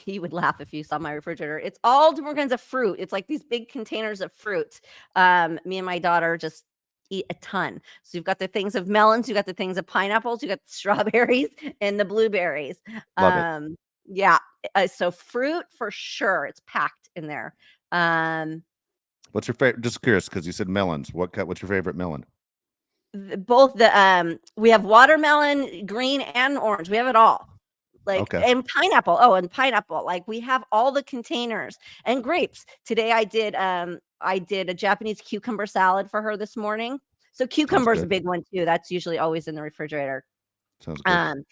you would laugh if you saw my refrigerator. It's all different kinds of fruit. It's like these big containers of fruit. Me and my daughter just eat a ton. So you've got the things of melons, you got the things of pineapples, you got the strawberries and the blueberries. Love it. Yeah. So fruit for sure. It's packed in there. What's your favorite? Just curious because you said melons. What's your favorite melon? Both the we have watermelon, green and orange. We have it all. Like Okay. and pineapple. Oh, and pineapple. Like we have all the containers and grapes. Today I did a Japanese cucumber salad for her this morning. So cucumber is a good. big one too. That's usually always in the refrigerator. Sounds good.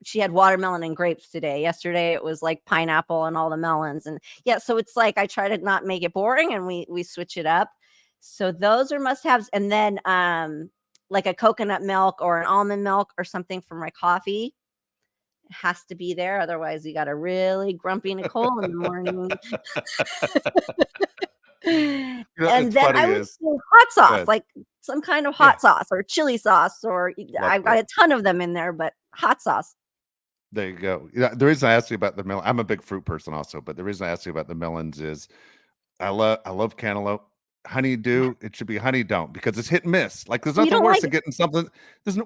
She had watermelon and grapes today. Yesterday it was like pineapple and all the melons. And yeah, so it's like I try to not make it boring and we switch it up. So those are must-haves. And then like a coconut milk or an almond milk or something for my coffee. It has to be there. Otherwise, you got a really grumpy Nicole in the morning. And then I would say hot sauce, like some kind of hot sauce or chili sauce, or I've got a ton of them in there, but hot sauce. There you go. Yeah, the reason I asked you about the melon, I'm a big fruit person also, but the reason I asked you about the melons is I love cantaloupe. Honeydew, it should be honey don't because it's hit and miss. Like there's nothing worse than getting something.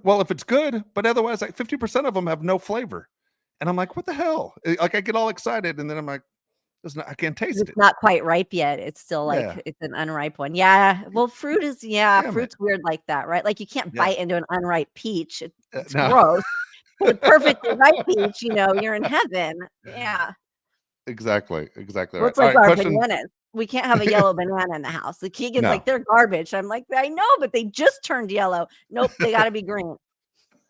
Well, if it's good, but otherwise, like 50% of them have no flavor, and I'm like, what the hell? Like I get all excited, and then I'm like, I can't taste It's it. not quite ripe yet. It's still like Yeah. it's an unripe one. Yeah. Well, Damn it. fruit's weird like that, right? Like you can't Yeah. bite into an unripe peach. It's No. gross. But a perfectly ripe peach, you're in heaven. Yeah. Exactly. Exactly Well, right. it's All like right. our Question. bananas. We can't have a yellow banana in the house. The Keegan's like, No. they're garbage. I'm like, I know, but they just turned yellow. Nope, they got to be green.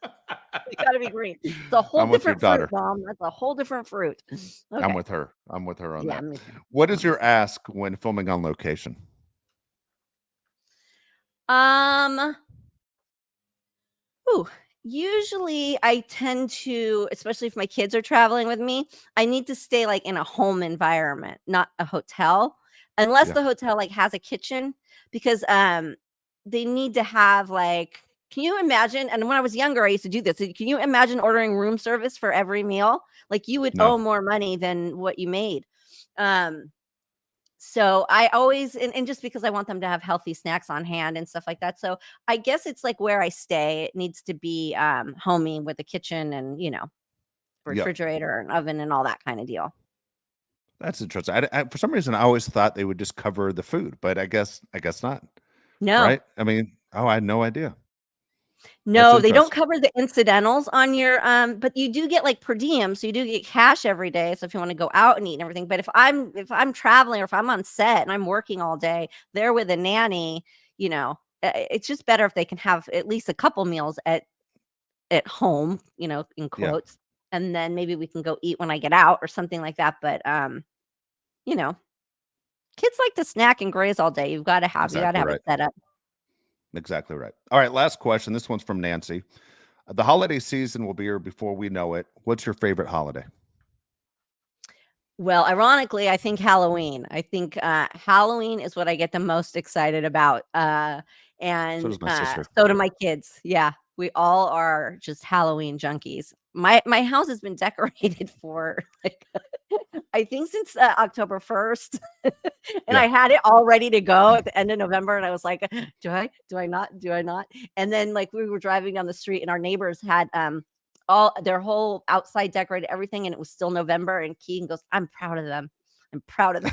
They got to be green. It's a whole I'm with your different fruit, daughter. Mom. That's a whole different fruit. I'm Okay. with her. I'm with her on Yeah, that. me too. What is Me your too. ask when filming on location? Um, ooh, usually I tend to, especially if my kids are traveling with me, I need to stay like in a home environment, not a hotel, unless Yeah. the hotel like has a kitchen, because they need to have like, can you imagine? And when I was younger, I used to do this. Can you imagine ordering room service for every meal? Like you would No. owe more money than what you made. Um, so I always, and just because I want them to have healthy snacks on hand and stuff like that. So I guess it's like where I stay, it needs to be homey with a kitchen and, Yep. refrigerator and oven and all that kind of deal. That's interesting. For some reason, I always thought they would just cover the food, but I guess not. No, Right? I mean, I had no idea. That's no, they don't interesting. cover the incidentals on your but you do get like per diem, so you do get cash every day. So if you want to go out and eat and everything, but if I'm traveling or if I'm on set and I'm working all day, they're with a nanny, it's just better if they can have at least a couple meals at home, in Yeah. quotes, and then maybe we can go eat when I get out or something like that. But you know, kids like to snack and graze all day. You got to have Exactly it right. set up. Exactly right. All right. Last question. This one's from Nancy. The holiday season will be here before we know it. What's your favorite holiday? Well, ironically, I think Halloween. I think Halloween is what I get the most excited about. So And does my sister. so do my kids. Yeah, we all are just Halloween junkies. My house has been decorated for like I think since October 1st. And Yeah. I had it all ready to go at the end of November. And I was like, do I? Do I not? Do I not? And then like we were driving down the street and our neighbors had all their whole outside decorated everything, and it was still November. And Keegan goes, I'm proud of them. I'm proud of them.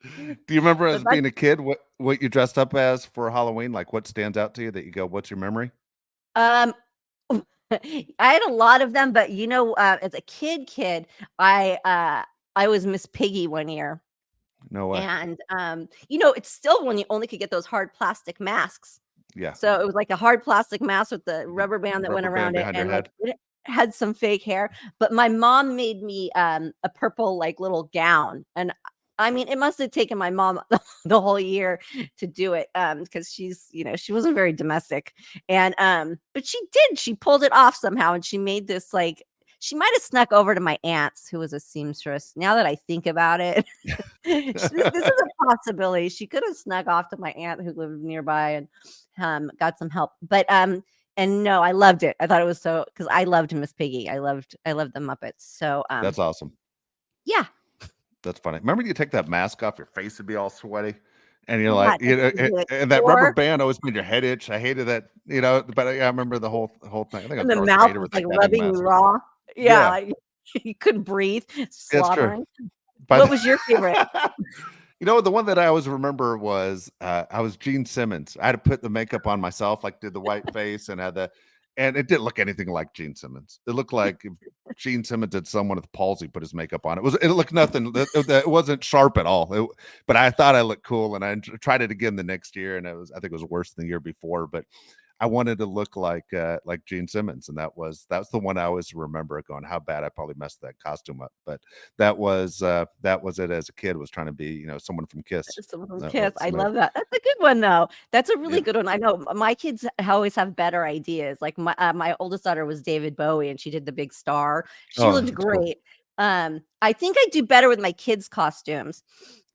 Do you remember So as that's being a kid what you dressed up as for Halloween? Like what stands out to you that you go, what's your memory? um I had a lot of them, but as a kid, I was Miss Piggy one year. No way. And it's still when you only could get those hard plastic masks. Yeah. So it was like a hard plastic mask with the rubber band that went Rubber band around it, behind your and like head. it had some fake hair. But my mom made me a purple like little gown, and I mean it must have taken my mom the whole year to do it because she wasn't very domestic, and but she pulled it off somehow, and she made this like. She might have snuck over to my aunt's, who was a seamstress. Now that I think about it, this is a possibility. She could have snuck off to my aunt who lived nearby and got some help. But and no, I loved it. I thought it was so because I loved Miss Piggy. I loved the Muppets. So That's awesome. yeah. That's funny. Remember you take that mask off, your face would be all sweaty. And you're Yeah, like, and that rubber or band always made your head itch. I hated that, but I remember the whole thing. I think it and was the Darth mouth Vader was with like that guy rubbing you mask. raw. Yeah, Yeah, like, you couldn't breathe, it's true. slobbering. By What was your favorite? the one that I always remember was I was Gene Simmons. I had to put the makeup on myself, like did the white face and and it didn't look anything like Gene Simmons. It looked like if Gene Simmons had someone with palsy put his makeup on. It looked nothing. It wasn't sharp at all. But I thought I looked cool, and I tried it again the next year, and I think it was worse than the year before. But I wanted to look like Gene Simmons, and that's the one I always remember going, how bad I probably messed that costume up. But that was it as a kid, was trying to be someone from Kiss. Someone from That Kiss. was I my love that. That's a good one, though. That's a really yeah. good one. I know my kids always have better ideas. Like my oldest daughter was David Bowie, and she did the big star. She Oh, looked that's cool. great. I think I do better with my kids' costumes,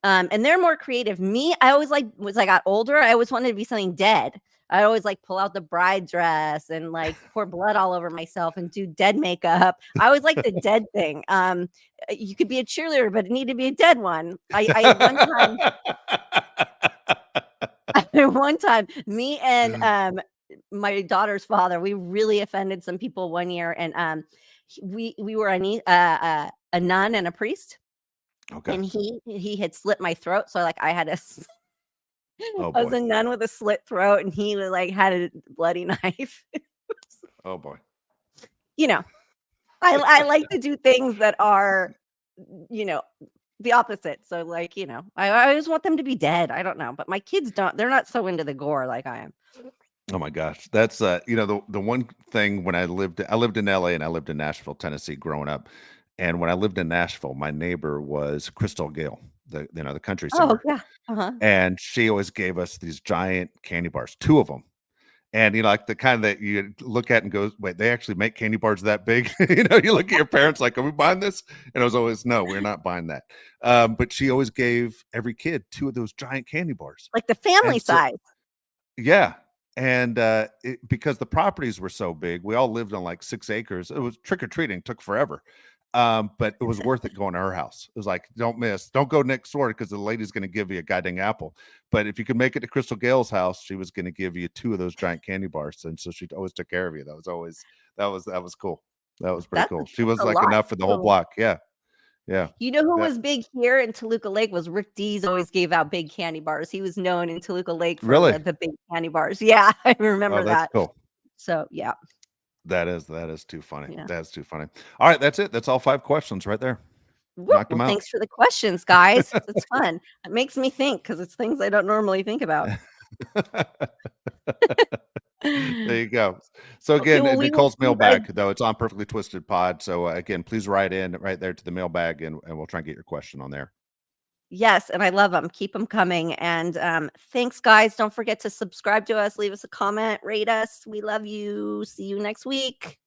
and they're more creative. Me, I always as I got older, I always wanted to be something dead. I always pull out the bride dress and pour blood all over myself and do dead makeup. I always like the dead thing. You could be a cheerleader, but it needed to be a dead one. I one time one time, me and my daughter's father, we really offended some people one year, and we were a nun and a priest, Okay. and he had slit my throat, so like I had a Oh I was boy. a nun with a slit throat, and he was like had a bloody knife. Oh boy. You know, I like to do things that are, you know, the opposite. So like, I always want them to be dead. I don't know, but my kids don't. They're not so into the gore like I am. Oh my gosh. That's the one thing when I lived in LA and I lived in Nashville, Tennessee growing up. And when I lived in Nashville, my neighbor was Crystal Gale, the country Oh singer. yeah. Uh-huh. And she always gave us these giant candy bars, two of them. And like the kind that you look at and goes, wait, they actually make candy bars that big? You look at your parents like, are we buying this? And I was always, no, we're not buying that. But she always gave every kid two of those giant candy bars. Like the family And so, size. yeah. And because the properties were so big, we all lived on like 6 acres. It was trick or treating, took forever. But it was worth it going to her house. It was like, don't go next door because the lady's going to give you a goddamn apple. But if you could make it to Crystal Gale's house, she was going to give you two of those giant candy bars. And so she always took care of you. That was cool. That was pretty cool. She was a like lot. enough for the whole block. Yeah. Yeah. You know who Yeah. was big here in Toluca Lake was Rick Dees always gave out big candy bars. He was known in Toluca Lake for Really? the big candy bars. Yeah, I remember Oh, that's that. cool. So yeah. That is too funny. Yeah. That's too funny. All right, that's it. That's all 5 questions right there. Woo, Knocked 'em well, out. thanks for the questions, guys. It's fun. It makes me think because it's things I don't normally think about. There you go. So Okay, again, well, we will Nicole's see you guys. mailbag, though it's on Perfectly Twisted Pod. So again, please write in right there to the mailbag, and we'll try and get your question on there. Yes, and I love them. Keep them coming. And thanks, guys. Don't forget to subscribe to us, leave us a comment, rate us. We love you. See you next week.